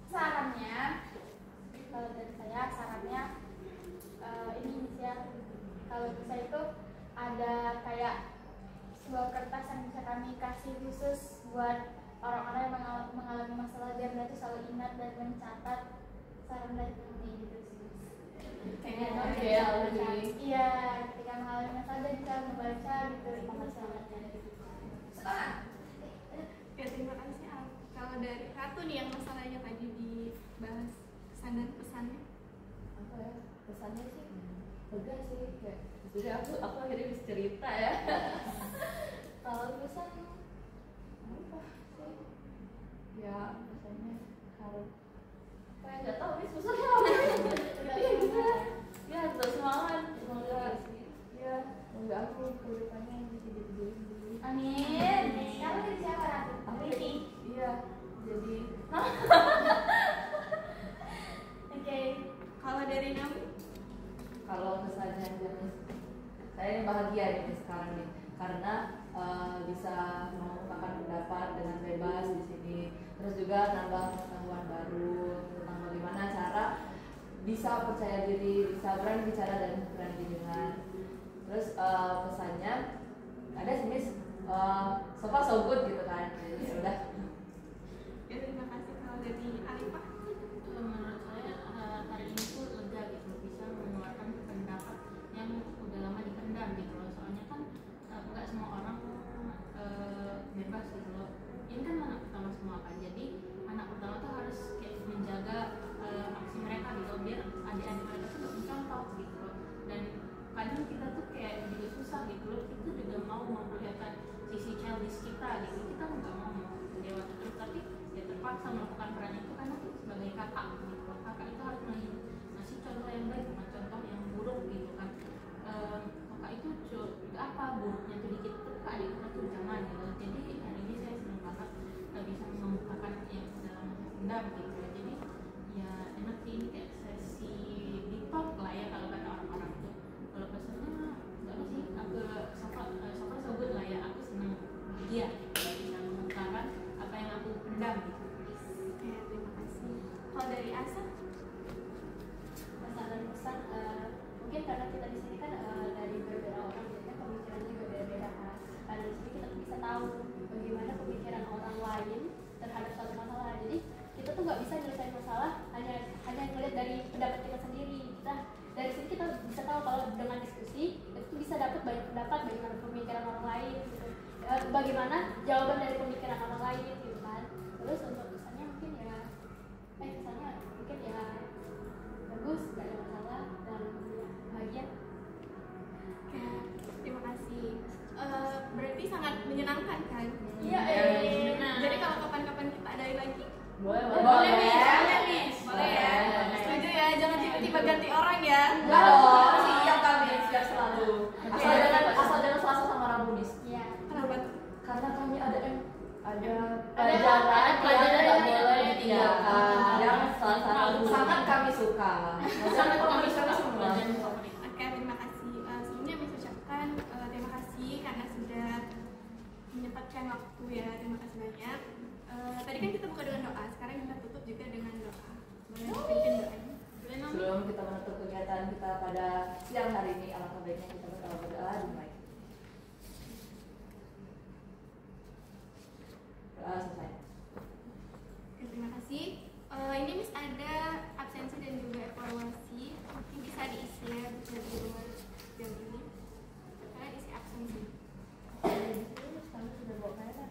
sarannya, kalau dari saya sarannya ini Miss ya. Kalau bisa itu ada kayak sebuah kertas yang bisa kami kasih khusus buat orang-orang yang mengalami masalah biar mereka selalu ingat dan mencatat saran dari ini gitu sih. Iya, ketika mengalami masalah dia bisa membaca gitu itu masalahnya. Sekarang.
Ya terima kasih Al. Kalau dari Ratu nih yang masalahnya tadi dibahas kesan dan pesannya.
Apa ya pesannya sih lega sih kayak jadi aku akhirnya bisa cerita ya. Kalau pesan apa sih ya pesannya harus kayak nggak tahu nih pesannya apa ya tetap semangat semoga ya semoga aku ke depannya bisa jadi
Amin. Kamu dari siapa Ratu?
aku ini iya jadi
Oke.
Kalau dari Nawi,
kalau kesannya jenis saya ini bahagia nih sekarang nih karena bisa mengungkapkan pendapat dengan bebas di sini terus juga nambah pengetahuan baru tentang bagaimana cara bisa percaya diri bisa berani bicara dan berani didengar terus pesannya ada sini so far so good gitu kan jadi ya udah
ya terima kasih. Kalau dari Alifah,
Menurut saya hari ini tuh lega gitu bisa mengeluarkan pendapat yang udah lama dipendam gitu loh. Soalnya kan nggak semua orang bebas gitu loh. Ini kan anak pertama semua kan, jadi anak pertama tuh harus kayak menjaga aksi mereka gitu biar adik-adik mereka tuh nggak mencontoh gitu loh. Dan kadang kita tuh kayak juga susah gitu loh. Kita juga mau memperlihatkan sisi childish kita gitu. Kita nggak mau dewasa terus tapi ya terpaksa melakukan peran itu karena kita sebagai kakak gitu loh. Kakak itu harus ngasih contoh yang baik bukan contoh yang buruk gitu kan. Kakak itu apa buruknya tuh dikit tuh ke adik kita tuh jangan gitu. Jadi hari ini saya senang banget bisa membukakan yang dalam pendam gitu ya. Jadi ya enak sih ini kayak sesi deep talk lah ya kalau kata orang-orang tuh. Kalau pesannya nggak apa sih agak so good lah ya. Aku senang dia gitu bisa mengungkapkan apa yang aku pendam gitu.
ya terima kasih. Kalau dari Asa,
Pesan mungkin karena kita di sini kan dari berbeda orang jadi kan pemikirannya juga beda-beda kan. Karena di sini kita tuh bisa tahu bagaimana pemikiran orang lain terhadap suatu masalah. Jadi kita tuh nggak bisa nyelesain masalah hanya melihat dari pendapat kita sendiri. Kita dari sini kita bisa tahu kalau dengan diskusi itu tuh bisa dapat banyak pendapat bagaimana pemikiran orang lain gitu. Bagaimana jawaban dari pemikiran orang lain gitu kan. Terus untuk pesannya mungkin ya pesannya mungkin ya bagus, gak ada masalah dan bahagia.
ya terima kasih. Berarti sangat menyenangkan kan?
Iya,
Jadi kalau kapan-kapan kita adain lagi,
boleh
boleh nih, boleh ya. Setuju ya, jangan tiba-tiba ganti orang ya.
enggak dong siap kami siap selalu asal jangan Selasa sama Rabu nih
Iya.
Kenapa tuh?
karena kami ada
pelajaran
pelajaran
yang
nggak boleh ditinggalkan yang salah satu sangat kami suka sangat kami suka semua
Oke, terima kasih. Sebelumnya saya ucapkan terima kasih karena sudah menyempatkan waktu ya. Terima kasih banyak. Tadi kan kita buka dengan doa, sekarang kita tutup juga dengan doa. Boleh dipimpin doanya? Boleh Naomi?
sebelum kita menutup kegiatan kita pada siang hari ini alangkah baiknya kita berdoa dimulai doa selesai.
Oke, terima kasih. Ini Miss ada absensi dan juga evaluasi. Mungkin bisa diisi ya bisa di luar jam ini. Kalian isi absensi.
Kami sudah bawa mereka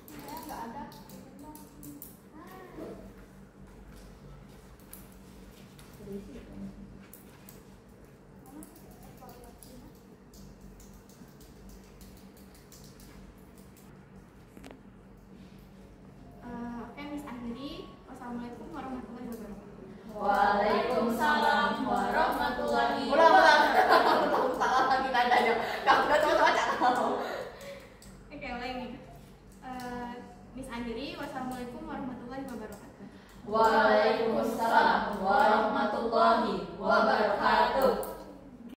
Saya nggak ada.
Oke, Miss akhiri. Wassalamualaikum warahmatullahi wabarakatuh.
Waalaikumsalam warahmatullahi wabarakatuh. Salah lagi nadanya. Kamu udah tahu.
Oke, warahmatullahi wabarakatuh.
Waalaikumsalam